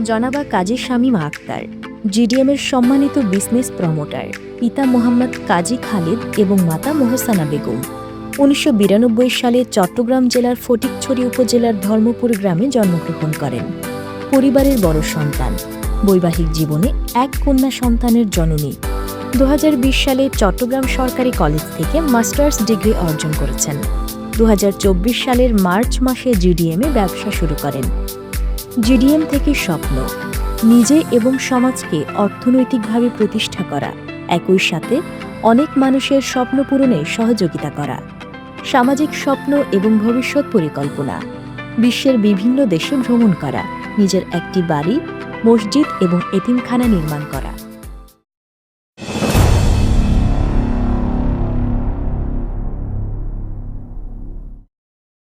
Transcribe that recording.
জনাবা কাজী শামীমা আক্তার, জিডিএমের সম্মানিত business promoter, পিতা মোহাম্মদ কাজী খালিদ এবং মাতা মোহসানা বেগম ১৯৯২ সালে চট্টগ্রাম জেলার ফটিকছড়ি উপজেলার ধর্মপুর গ্রামে জন্মগ্রহণ করেন। পরিবারের বড় সন্তান, বৈবাহিক জীবনে এক কন্যা সন্তানের জননী। ২০২০ সালে চট্টগ্রাম সরকারি কলেজ থেকে মাস্টার্স ডিগ্রি অর্জন করেছেন। ২০২৪ সালের মার্চ মাসে জিডিএমে ব্যবসা শুরু করেন। জিডিএম থেকে স্বপ্ন, নিজে এবং সমাজকে অর্থনৈতিকভাবে প্রতিষ্ঠা করা, একই সাথে অনেক মানুষের স্বপ্ন পূরণে সহযোগিতা করা, সামাজিক স্বপ্ন এবং ভবিষ্যৎ পরিকল্পনা, বিশ্বের বিভিন্ন দেশে ভ্রমণ করা, নিজের একটি বাড়ি, মসজিদ এবং এতিমখানা নির্মাণ করা।